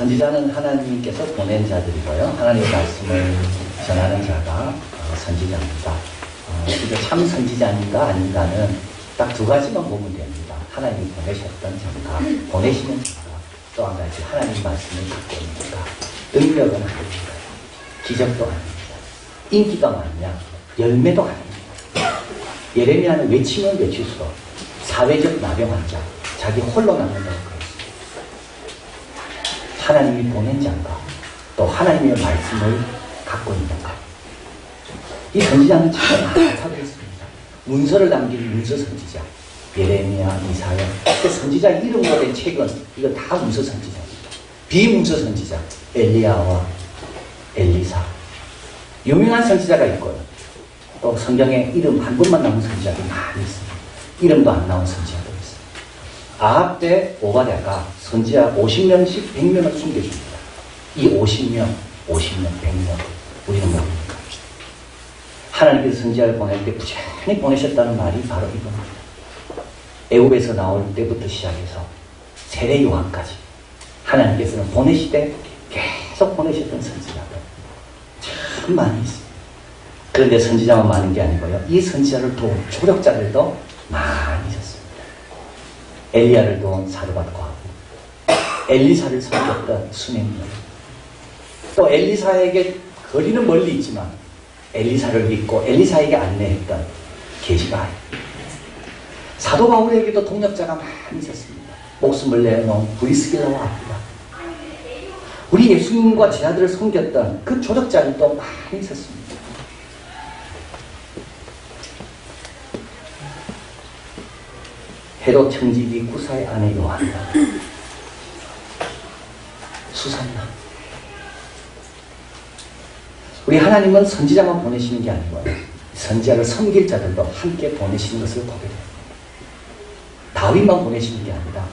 선지자는 하나님께서 보낸 자들이고요. 하나님의 말씀을 전하는 자가 선지자입니다. 이게 참 선지자인가 아닌가는 딱 두 가지만 보면 됩니다. 하나님이 보내셨던 자가, 보내시는 자가, 또 한 가지 하나님의 말씀을 갖고 있는 자가. 능력은 아닙니다. 기적도 아닙니다. 인기가 많냐? 열매도 아닙니다. 예레미야는 외치면 외칠수록 사회적 나병한 자, 자기 홀로 남는다고 그랬습니다. 하나님이 보낸 자인가, 또 하나님의 말씀을 갖고 있는가. 이 선지자는 참 많다고 했습니다. 문서를 남긴 문서 선지자, 예레미야, 이사야. 선지자 이름으로 된 책은 이거 다 문서 선지자입니다. 비문서 선지자, 엘리야와 엘리사. 유명한 선지자가 있고요. 또 성경에 이름 한 번만 나온 선지자들이 많이 있습니다. 이름도 안 나온 선지자도 있습니다. 아합 때 오바댜가 선지자 50명씩 100명을 숨겨줍니다. 이 50명, 100명 우리는 모릅니까? 하나님께서 선지자를 보낼 때 부지런히 보내셨다는 말이 바로 이겁니다. 애굽에서 나올 때부터 시작해서 세례 요한까지 하나님께서는 보내시되 계속 보내셨던 선지자들 참 많이 있습니다. 그런데 선지자만 많은 게 아니고요. 이 선지자를 도운 조력자들도 많이 있었습니다. 엘리야를 도운 사르밧과 하고 엘리사를 섬겼던 수넴이요. 또 엘리사에게 거리는 멀리 있지만 엘리사를 믿고 엘리사에게 안내했던 게시바이. 사도 바울에게도 동역자가 많이 있었습니다. 목숨을 내놓은 브리스길라와 아굴라. 우리 예수님과 제자들을 섬겼던 그 조력자들도 많이 있었습니다. 헤롯 청지기 구사의 아내 요한나, 수산나. 우리 하나님은 선지자만 보내시는 게 아니고 선지자를 섬길 자들도 함께 보내시는 것을 보게 됩니다. 다윗만 보내시는 게 아니라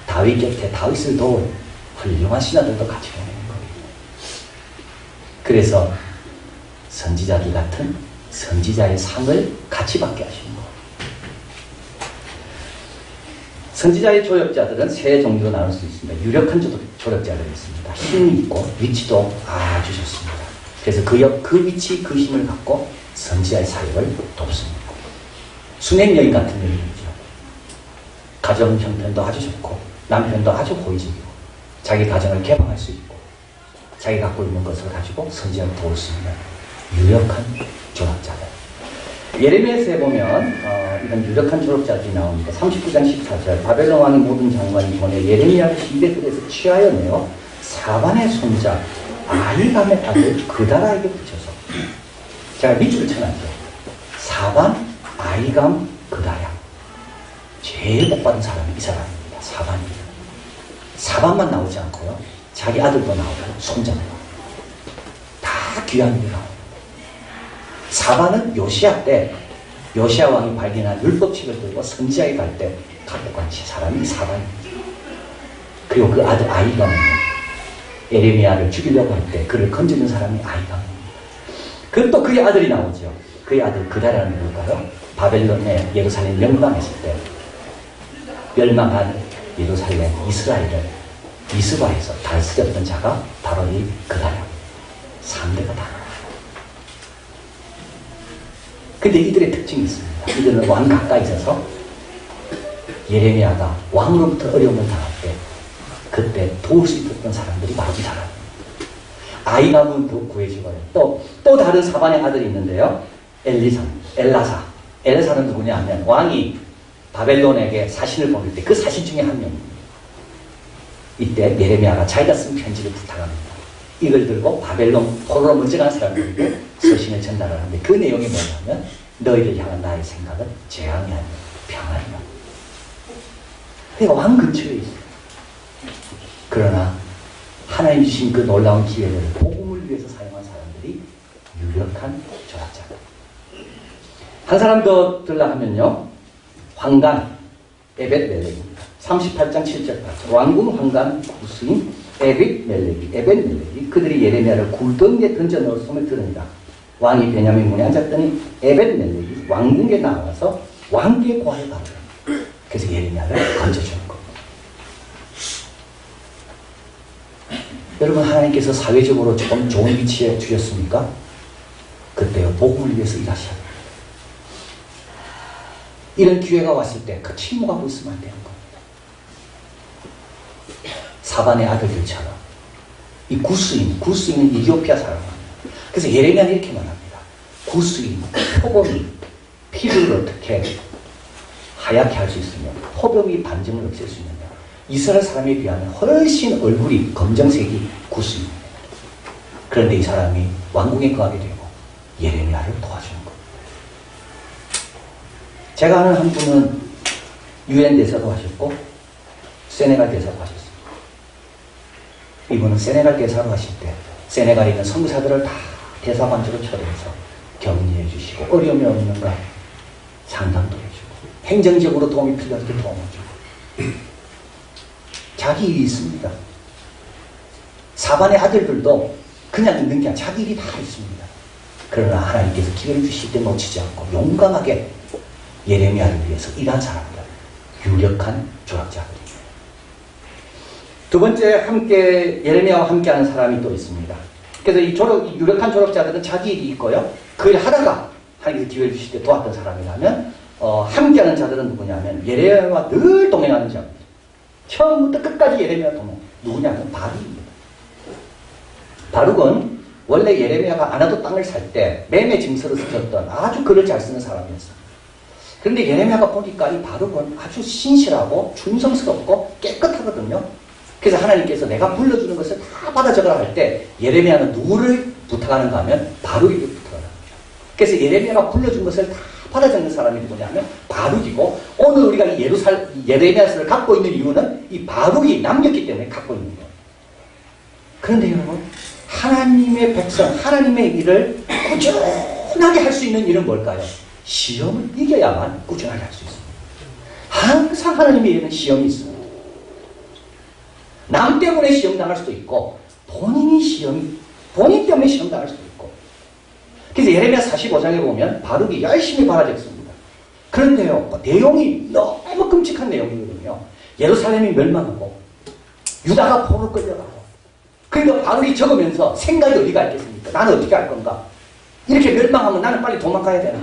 다윗 곁에 다윗을 도운 훌륭한 신하들도 같이 보내는 거예요. 그래서 선지자들 같은 선지자의 상을 같이 받게 하시는 거예요. 선지자의 조력자들은 세 종류로 나눌 수 있습니다. 유력한 조력자들이 있습니다. 힘이 있고 위치도 아주 좋습니다. 그래서 그 위치, 그 힘을 갖고 선지자의 사역을 돕습니다. 수넴 여인 같은 여인이죠. 가정 형편도 아주 좋고 남편도 아주 호의적이고 자기 가정을 개방할 수 있고 자기 갖고 있는 것을 가지고 선지자를 도울 수 있는 유력한 조력자들. 예레미야서에 보면 이런 유력한 조력자들이 나옵니다. 39장 14절 바벨론 왕의 모든 장관이 보내 예레미야를 히브리에서 취하여 내어 사반의 손자 아히감의 아들 그다라에게 붙여서, 제가 밑줄을 쳐놨죠. 사반, 아히감, 그다야. 제일 복받은 사람이 이 사람입니다. 사반입니다. 사반만 나오지 않고요. 자기 아들도 나오고 손자도 나오고 다 귀한 일이 나옵니다. 사반은 요시야 때 요시야 왕이 발견한 율법책을 들고 선지자에 갈 때 갖고 간 사람이 사반입니다. 그리고 그 아들 아히감은 에레미야를 죽이려고 할 때 그를 건져준 사람이 아히감입니다. 그리고 또 그의 아들이 나오죠. 그의 아들 그다라는 누굴까요? 바벨론의 예루살렘 멸망했을 때 멸망한 예루살렘 이스라엘을 미스바에서 다스렸던 자가 바로 이 그다라. 3대가 다. 근데 이들의 특징이 있습니다. 이들은 왕 가까이 있어서 예레미야가 왕으로부터 어려움을 당할 때 그때 도울 수 있었던 사람들이 바로 이 사람입니다. 아히감은 더 구해지고요. 또 다른 사반의 아들이 있는데요. 엘라사. 엘라사는 누구냐 하면 왕이 바벨론에게 사신을 보낼 때 그 사신 중에 한 명입니다. 이때 예레미야가 자기가 쓴 편지를 부탁합니다. 이걸 들고 바벨론 포로로 멀쩡한 사람들에게 서신을 전달을 하는데 그 내용이 뭐냐면 너희를 향한 나의 생각은 재앙이 아니라 평안이다. 그러니까 왕 근처에 있어요. 그러나 하나님 주신 그 놀라운 기회를 복음을 위해서 사용한 사람들이 유력한 조약자다. 한 사람 더 들라 하면요. 황간 에벳멜렉입니다. 38장 7절 8절 왕궁 황간 구스인 에벳멜렉이 그들이 예레미야를 굴덩이에 던져 넣었음을 들으니라. 왕이 베냐민 문에 앉았더니 에벳멜렉이 왕궁에 나와서 왕께 고하여 가더라. 그래서 예레미야를 건져주는 겁니다. 여러분 하나님께서 사회적으로 조금 좋은 위치에 주셨습니까? 그때요. 복음을 위해서 일하셔야 돼요. 이런 기회가 왔을 때 그 침묵하고 있으면 안 되는 겁니다. 사반의 아들들처럼 이 구스인은 이디오피아 사람입니다. 그래서 예레미야는 이렇게 말합니다. 구스인, 표범이 피부를 어떻게 하얗게 할 수 있으며 포병이 반점을 없앨 수 있느냐. 이스라엘 사람에 비하면 훨씬 얼굴이 검정색이 구스입니다. 그런데 이 사람이 왕궁에 거하게 되고 예레미야를 도와주는 겁니다. 제가 아는 한 분은 UN 대사도 하셨고 세네갈 대사도 하셨습니다. 이분은 세네갈 대사로 하실 때 세네갈에 있는 선교사들을 다 대사관저로 초대해서 격리해 주시고 어려움이 없는가 상담도 해주고 행정적으로 도움이 필요할 때 도움을 주고 자기 일이 있습니다. 사반의 아들들도 그냥 있는 게 아니라 자기 일이 다 있습니다. 그러나 하나님께서 기회를 주실 때 놓치지 않고 용감하게 예레미야를 위해서 일한 사람들, 유력한 조락자들입니다. 두 번째 함께 예레미야와 함께하는 사람이 또 있습니다. 그래서 이 유력한 조락자들은 자기 일이 있고요. 그 일 하다가 하나님께서 기회를 주실 때 도왔던 사람이라면 함께하는 자들은 누구냐면 예레미야와 늘 동행하는 자입니다. 처음부터 끝까지 예레미야 동행. 누구냐면 바룩입니다. 바룩은 원래 예레미야가 아나도 땅을 살 때 매매 증서를 쓰셨던 아주 글을 잘 쓰는 사람이었어요. 그런데 예레미야가 보니까 이 바룩은 아주 신실하고 충성스럽고 깨끗하거든요. 그래서 하나님께서 내가 불러주는 것을 다 받아 적으라 할 때 예레미야는 누구를 부탁하는가 하면 바룩에게 부탁을 합니다. 그래서 예레미야가 불러준 것을 다 받아 적는 사람이 누구냐면 바룩이고 오늘 우리가 이 예레미야서를 갖고 있는 이유는 이 바룩이 남겼기 때문에 갖고 있는 거예요. 그런데 여러분 하나님의 백성, 하나님의 일을 꾸준하게 할 수 있는 일은 뭘까요? 시험을 이겨야만 꾸준하게 할 수 있습니다. 항상 하나님의 일에는 시험이 있습니다. 남 때문에 시험당할 수도 있고 본인 때문에 시험당할 수도 있고. 그래서 예레미야 45장에 보면 바룩이 열심히 바라졌습니다. 그런데요, 내용이 너무 끔찍한 내용이거든요. 예루살렘이 멸망하고 유다가 포로 끌려가고 그러니까 바룩이 적으면서 생각이 어디가 있겠습니까? 나는 어떻게 할 건가? 이렇게 멸망하면 나는 빨리 도망가야 되나?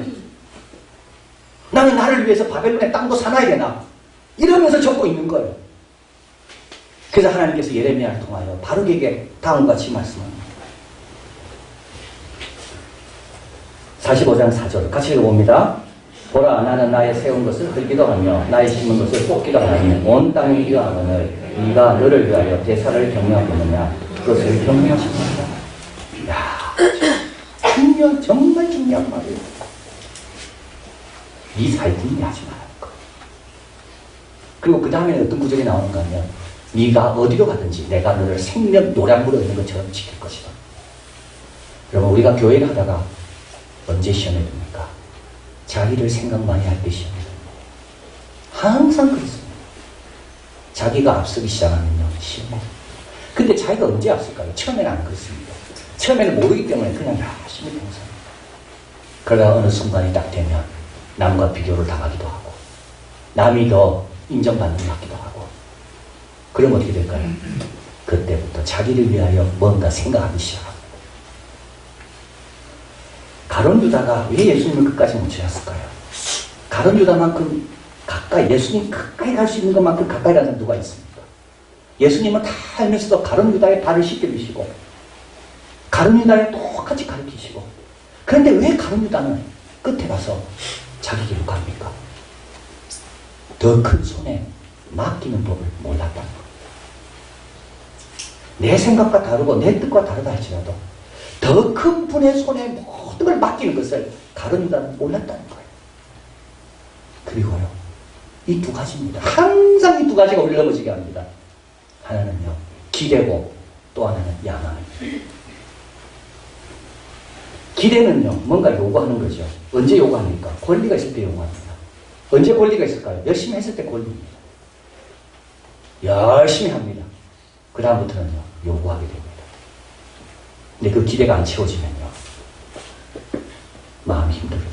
나는 나를 위해서 바벨론에 땅도 사놔야 되나? 이러면서 적고 있는 거예요. 그래서 하나님께서 예레미야를 통하여 바룩에게 다음과 같이 말씀합니다. 45장 4절 같이 읽어봅니다. 보라 나는 나의 세운 것을 헐기도 하며 나의 심은 것을 뽑기도 하니 온 땅이 이러하거늘 네가 너를 위하여 대사를 격려하겠느냐 그것을 격려하십니다. 이야 정말 중요한 말이에요. 네 살림이 하지 말라는 거. 그리고 그 다음에는 어떤 구절이 나오는가 하면 네가 어디로 가든지 내가 너를 생명 노량물에 있는 것처럼 지킬 것이다. 여러분 우리가 교회를 하다가 언제 시험에 듭니까? 자기를 생각 많이 할 때 시험에 듭니다. 항상 그렇습니다. 자기가 앞서기 시작하면요 시험에. 근데 자기가 언제 앞설까요? 처음에는 안 그렇습니다. 처음에는 모르기 때문에 그냥 열심히 봉사합니다. 그러다가 어느 순간이 딱 되면 남과 비교를 당하기도 하고 남이 더 인정받는 것 같기도 하고 그럼 어떻게 될까요? 그때부터 자기를 위하여 뭔가 생각하기 시작합니다. 가룟 유다가 왜 예수님을 끝까지 못 찾았을까요? 가룟 유다만큼 가까이 예수님 가까이 갈 수 있는 것만큼 가까이 가는 사람 누가 있습니까? 예수님은 다 알면서도 가룟 유다의 발을 씻겨주시고 가룟 유다를 똑같이 가르치시고 그런데 왜 가룟 유다는 끝에 가서 자기 길로 갑니까? 더 큰 손에 맡기는 법을 몰랐다는 거예요. 내 생각과 다르고 내 뜻과 다르다 할지라도 더 큰 분의 손에 모든 걸 맡기는 것을 가룟 유다는 몰랐다는 거예요. 그리고요 이 두 가지입니다. 항상 이 두 가지가 우리를 넘어지게 합니다. 하나는요 기대고 또 하나는 야망입니다. 기대는요 뭔가 요구하는 거죠. 언제 요구합니까? 권리가 있을 때 요구합니다. 언제 권리가 있을까요? 열심히 했을 때 권리입니다. 열심히 합니다. 그 다음부터는요 요구하게 됩니다. 근데 그 기대가 안 채워지면요 마음이 힘들어지죠.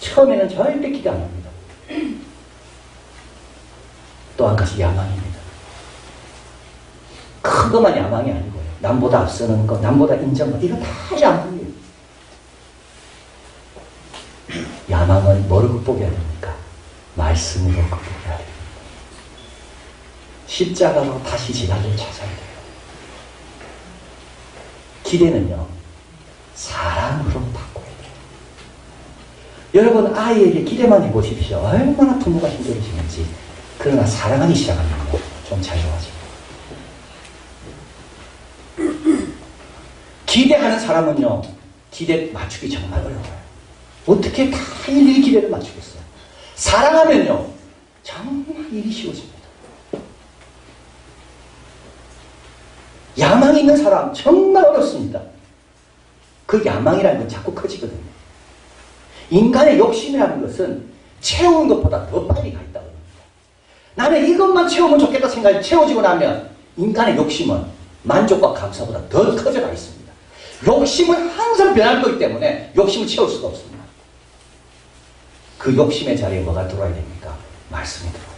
처음에는 절대 기대 안 합니다. 또 한 가지 야망입니다. 큰 그것만 야망이 아니고요. 남보다 앞서는 것, 남보다 인정받, 이거 다 야망이에요. 야망은 뭐를 극복해야 됩니까? 말씀으로 극복해야 됩니다. 십자가로 다시 지각을 찾아야 돼요. 기대는요, 사랑으로 바꿔야 돼요. 여러분, 아이에게 기대만 해보십시오. 얼마나 부모가 힘들으시는지. 그러나 사랑하기 시작하면요, 좀 자유하죠. 기대하는 사람은요, 기대 맞추기 정말 어려워요. 어떻게 다 일일이 기대를 맞추겠어요? 사랑하면요, 정말 일이 쉬워집니다. 야망이 있는 사람 정말 어렵습니다. 그 야망이라는 건 자꾸 커지거든요. 인간의 욕심이라는 것은 채우는 것보다 더 빨리 가 있다고 합니다. 나는 이것만 채우면 좋겠다 생각이 채워지고 나면 인간의 욕심은 만족과 감사보다 더 커져가 있습니다. 욕심은 항상 변할 거기 때문에 욕심을 채울 수가 없습니다. 그 욕심의 자리에 뭐가 들어와야 됩니까? 말씀이 들어와요.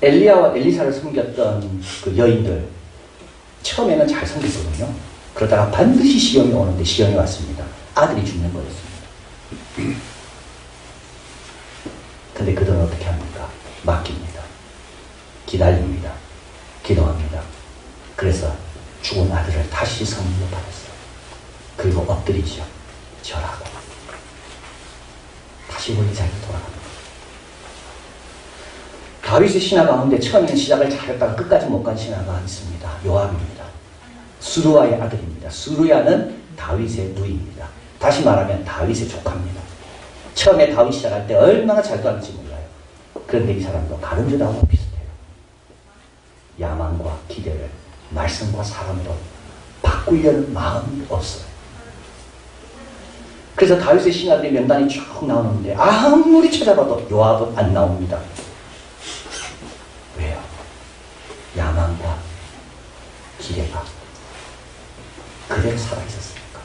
엘리야와 엘리사를 섬겼던 그 여인들, 처음에는 잘 섬겼거든요. 그러다가 반드시 시험이 오는데 시험이 왔습니다. 아들이 죽는 거였습니다. 근데 그들은 어떻게 합니까? 맡깁니다. 기다립니다. 기도합니다. 그래서 죽은 아들을 다시 선물로 받았어요. 그리고 엎드리죠. 절하고 다시 원래 자리로 돌아갑니다. 다윗의 신하 가운데 처음에는 시작을 잘했다가 끝까지 못 간 신하가 있습니다. 요압입니다. 수루야의 아들입니다. 수루야는 다윗의 누이입니다. 다시 말하면 다윗의 조카입니다. 처음에 다윗 시작할 때 얼마나 잘도 하는지 몰라요. 그런데 이 사람도 다른 주다하고 비슷해요. 야망과 기대를 말씀과 사람으로 바꾸려는 마음이 없어요. 그래서 다윗의 신하들의 명단이 쭉 나오는데 아무리 찾아봐도 요압은 안 나옵니다. 왜요? 야망과 기대가 그대로 살아있었으니까.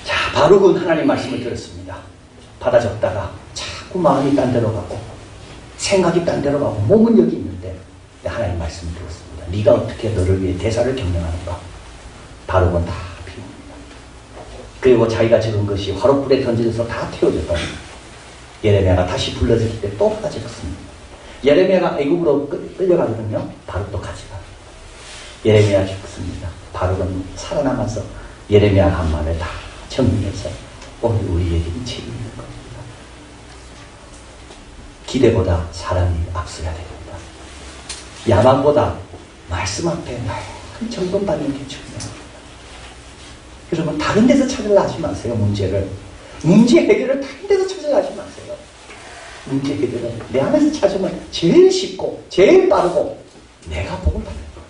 자, 바룩은 하나님 말씀을 들었습니다. 받아 적다가 자꾸 마음이 딴 데로 가고 생각이 딴 데로 가고 몸은 여기 있는데 하나님 말씀을 들었습니다. 네가 어떻게 너를 위해 대사를 경영하는가? 바룩은 다 비웁니다. 그리고 자기가 적은 것이 화롯불에 던져져서 다 태워졌더니 예레미야가 다시 불러졌을 때 또 받아졌습니다. 예레미야가 애굽으로 끌려가거든요. 바룩도 같이 가요. 예레미야 죽습니다. 바룩은 살아남아서 예레미야 한 말을 다 정리해서 오늘 우리에게 책임이 있는 겁니다. 기대보다 사랑이 앞서야 됩니다. 야망보다 말씀 앞에 날 점검받는 게 중요합니다. 여러분, 다른 데서 찾으려 하지 마세요. 문제 해결을 다른 데서 찾으려 하지 마세요. 문제 해결은 내 안에서 찾으면 제일 쉽고 제일 빠르고 내가 복을 받는 거예요.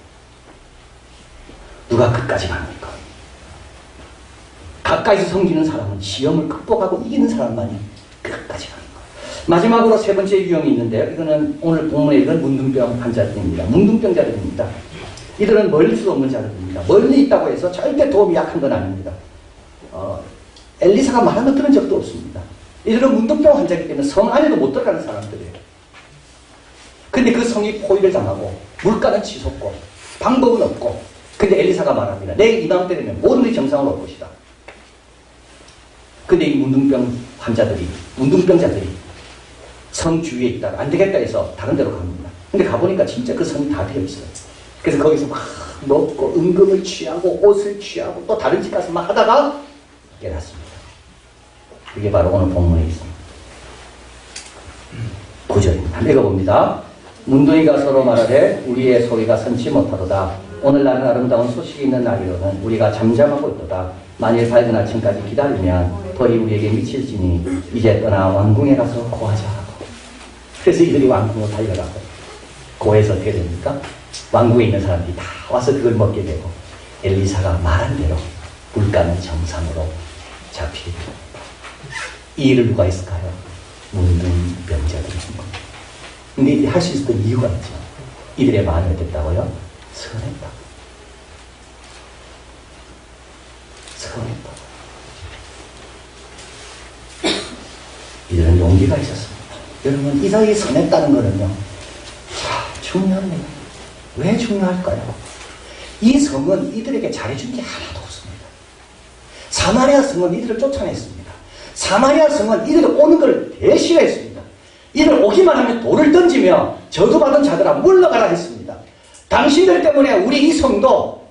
누가 끝까지 갑니까? 가까이서 섬기는 사람은 시험을 극복하고 이기는 사람만이 끝까지 가는 거예요. 마지막으로 세 번째 유형이 있는데요. 이거는 오늘 본문에 이건 문둥병 환자들입니다. 문둥병자들입니다. 이들은 멀리 수 없는 자들입니다. 멀리 있다고 해서 절대 도움이 약한 건 아닙니다. 엘리사가 말한 거 들은 적도 없습니다. 이들은 문둥병 환자이기 때문에 성 안에도 못 들어가는 사람들이에요. 근데 그 성이 포위를 당하고 물가는 치솟고 방법은 없고, 근데 엘리사가 말합니다. 내일 이맘때되면 모든 일이 정상으로 올 것이다. 근데 이 문둥병자들이 성 주위에 있다가 안 되겠다 해서 다른 데로 갑니다. 근데 가보니까 진짜 그 성이 다 되어 있어요. 그래서 거기서 막 먹고 은금을 취하고 옷을 취하고 또 다른 집 가서 막 하다가 깨닫습니다. 그게 바로 오늘 본문에 있습니다. 9절입니다. 읽어봅니다. 문둥이가 서로 말하되 우리의 소리가 선치 못하도다. 오늘날은 아름다운 소식이 있는 날이로는 우리가 잠잠하고 있도다. 만일 밝은 아침까지 기다리면 벌이 우리에게 미칠지니 이제 떠나 왕궁에 가서 고하자 하고. 그래서 이들이 왕궁으로 달려가고 고해서 어떻게 됩니까? 왕궁에 있는 사람들이 다 와서 그걸 먹게 되고 엘리사가 말한 대로 물가는 정상으로 잡히게 됩니다. 이 일을 누가 했을까요? 문둥병자들이 한 겁니다. 근데 이들이 할 수 있었던 이유가 있죠. 이들의 마음이 어땠다고요? 선했다. 선했다. 이들은 용기가 있었습니다. 여러분, 이들이 선했다는 거는요, 중요합니다. 왜 중요할까요? 이 성은 이들에게 잘해준 게 하나도 없습니다. 사마리아 성은 이들을 쫓아냈습니다. 사마리아 성은 이들이 오는 걸 대신했습니다. 이들 오기만 하면 돌을 던지며 저주받은 자들아 물러가라 했습니다. 당신들 때문에 우리 이 성도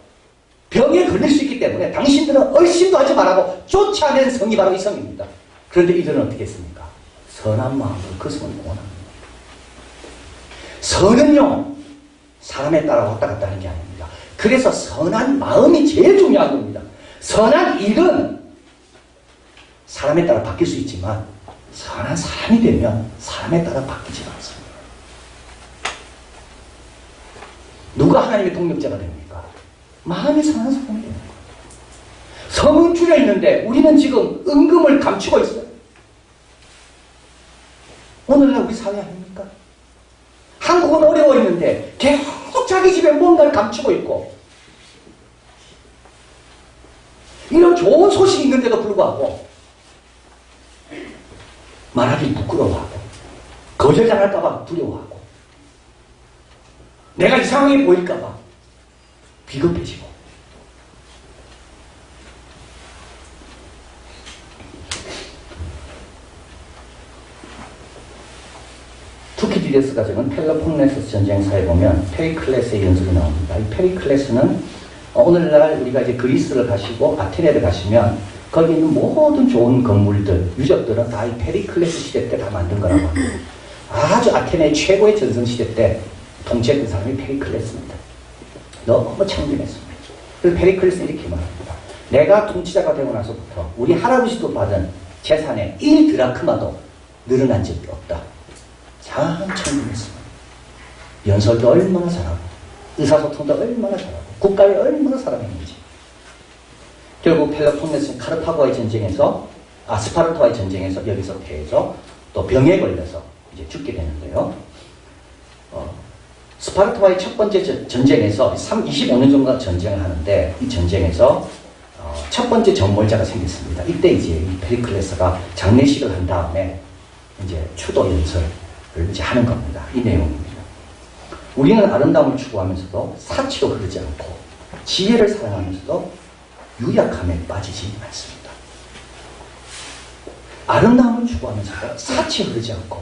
병에 걸릴 수 있기 때문에 당신들은 얼씬도 하지 말라고 쫓아낸 성이 바로 이 성입니다. 그런데 이들은 어떻게 했습니까? 선한 마음으로 그 성을 원합니다. 선은요, 사람에 따라 왔다 갔다 하는 게 아닙니다. 그래서 선한 마음이 제일 중요한 겁니다. 선한 일은 사람에 따라 바뀔 수 있지만 선한 사람이 되면 사람에 따라 바뀌지 않습니다. 누가 하나님의 동력자가 됩니까? 마음이 선한 사람이 되는 거예요. 성은 줄여 있는데 우리는 지금 은금을 감추고 있어요. 오늘날 우리 사회 아닙니까? 한국은 어려워 있는데 계속 자기 집에 뭔가를 감추고 있고, 이런 좋은 소식이 있는데도 불구하고 말하기 부끄러워하고 거절당할까봐 두려워하고 내가 이상하게 보일까봐 비겁해지고, 투키디데스가 적은 펠로폰네소스 전쟁사에 보면 페리클레스의 연설이 나옵니다. 이 페리클레스는 오늘날 우리가 이제 그리스를 가시고 아테네를 가시면 거기 있는 모든 좋은 건물들, 유적들은 다 이 페리클레스 시대 때 다 만든 거라고 합니다. 아주 아테네 최고의 전성시대 때 통치했던 사람이 페리클레스입니다. 너무 창조했습니다. 그래서 페리클레스는 이렇게 말합니다. 내가 통치자가 되고 나서부터 우리 할아버지도 받은 재산의 1드라크마도 늘어난 적이 없다. 참 창조했습니다. 연설도 얼마나 잘하고 의사소통도 얼마나 잘하고 국가에 얼마나 사랑했는지. 결국 펠로폰네스 카르타고와의 전쟁에서 스파르타와의 전쟁에서 여기서 패해서 또 병에 걸려서 이제 죽게 되는데요. 스파르타와의 첫 번째 전쟁에서 25년 정도 전쟁을 하는데 이 전쟁에서 첫 번째 전몰자가 생겼습니다. 이때 이제 이 페리클레스가 장례식을 한 다음에 이제 추도 연설을 이제 하는 겁니다. 이 내용입니다. 우리는 아름다움을 추구하면서도 사치로 흐르지 않고 지혜를 사랑하면서도 유약함에 빠지지 않습니다. 아름다움을 추구하면서도 사치에 흐르지 않고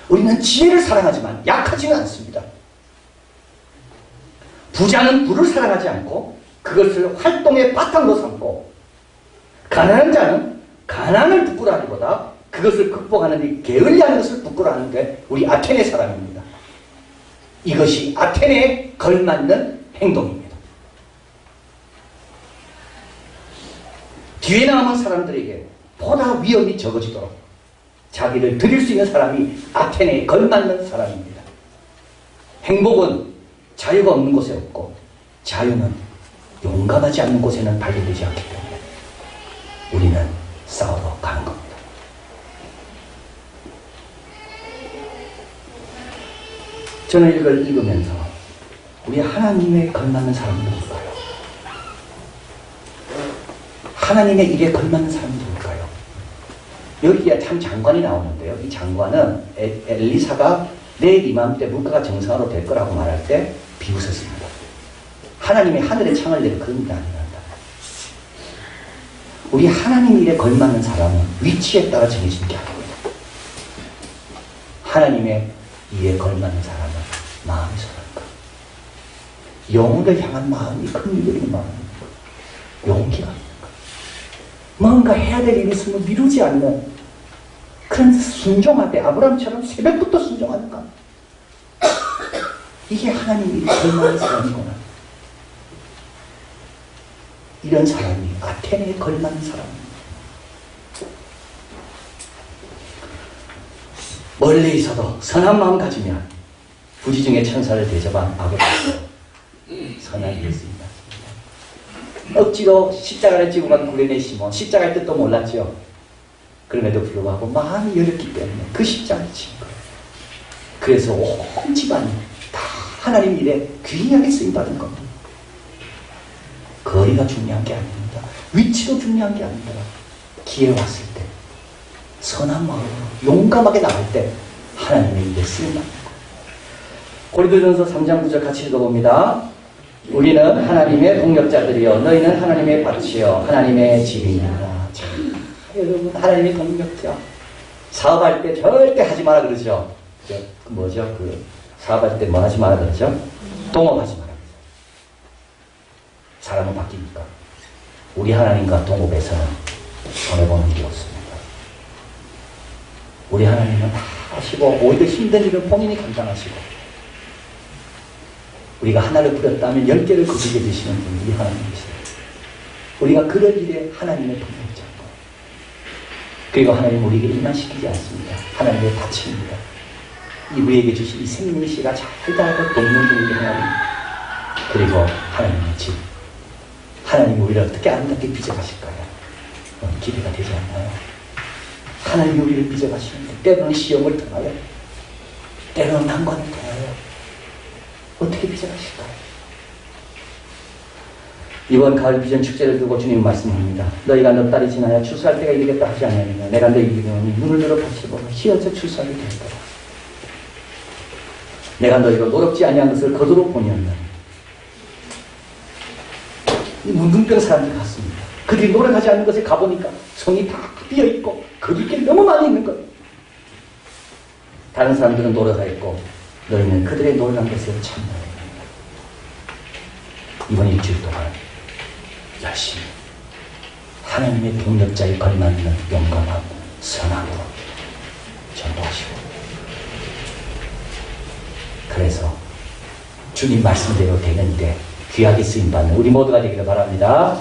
우리는 지혜를 사랑하지만 약하지는 않습니다. 부자는 부를 사랑하지 않고 그것을 활동의 바탕으로 삼고, 가난한 자는 가난을 부끄러워하기보다 그것을 극복하는 데 게을리한 것을 부끄러워하는 게 우리 아테네 사람입니다. 이것이 아테네에 걸맞는 행동입니다. 뒤에 남은 사람들에게 보다 위험이 적어지도록 자기를 드릴 수 있는 사람이 아테네에 걸맞는 사람입니다. 행복은 자유가 없는 곳에 없고 자유는 용감하지 않는 곳에는 발견되지 않기 때문에 우리는 싸우러 가는 겁니다. 저는 이걸 읽으면서 우리 하나님에 걸맞는 사람은 누굴까요? 하나님의 일에 걸맞는 사람은 누굴까요? 여기에 참 장관이 나오는데요. 이 장관은 엘리사가 내일 이맘때 물가가 정상으로 될 거라고 말할 때 비웃었습니다. 하나님이 하늘에 창을 내려 그런 일이 아니란다. 우리 하나님 일에 걸맞는 사람은 위치에 따라 정해지는 게 아닙니다. 하나님의 일에 걸맞는 사람은 마음이 서랄까. 영혼을 향한 마음이 긍휼적인 마음입니다. 용기가 있는 것. 뭔가 해야 될 일이 있으면 미루지 않는 그런 순종하되 아브라함처럼 새벽부터 순종하는 것. 이게 하나님 일에 걸맞는 사람이구나. 이런 사람이 아테네에 걸맞는 사람입니다. 멀리 있어도 선한 마음 가지면 부지중에 천사를 대접한 아버지도 선한 예수입니다. 억지로 십자가를 지고 간 구레네 시몬, 십자가의 뜻도 몰랐죠. 그럼에도 불구하고 마음이 열렸기 때문에 그 십자가를 진 거예요. 그래서 온 집안이 다 하나님 일에 귀하게 쓰임받은 겁니다. 거리가 중요한 게 아닙니다. 위치도 중요한 게 아닙니다. 기회 왔을 때 선한 마음, 용감하게 나갈 때 하나님의 일에 쓰임받는 거예요. 고린도전서 3장 9절 같이 읽어봅니다. 우리는 하나님의 동력자들이요 너희는 하나님의 밭이요 하나님의 집입니다. 참, 여러분 하나님의 동력자. 사업할 때 절대 하지 마라 그러죠. 사업할 때 뭐 하지 마라 그러죠? 동업하지 마라. 사람은 바뀝니까? 우리 하나님과 동업에서는 손해보는 게 없습니다. 우리 하나님은 다 하시고 오히려 힘든 일을 본인이 감당하시고 우리가 하나를 부렸다면 10개를 거두게 되시는 분이 우리 하나님이세요. 우리가 그런 일에 하나님의 동력자고 그리고 하나님 우리에게 일만 시키지 않습니다. 하나님의 밭입니다. 이 우리에게 주신 이 생명의 씨가 잘 자라고 돕는 분이 하나님 그리고 하나님의 집 하나님이 우리를 어떻게 아름답게 빚어가실까요? 기대가 되지 않나요? 하나님이 우리를 빚어가시는데 때로는 시험을 통하여 때로는 난관을 통하여 어떻게 빚어가실까요? 이번 가을 비전 축제를 두고 주님 말씀합니다. 너희가 넉 달이 지나야 출소할 때가 이르겠다 하지 않느냐. 내가 너희에게 눈을 들어 다시 보고 희연서 출소하게 될 거라. 내가 너희가 노력지 아니한 것을 거두러 보니었나니 이 문둥병 사람들 같습니다. 그들이 노력하지 않는 것에 가보니까 성이 다 비어있고 거둘 게 너무 많이 있는 거예요. 다른 사람들은 노력하였고 너희는 그들의 노력한 것에 참여해야 됩니다. 이번 일주일 동안 열심히 하나님의 동력자에 걸맞는 용감하고 선함으로 전도하시고 그래서 주님 말씀대로 되는 일에 귀하게 쓰임받는 우리 모두가 되기를 바랍니다.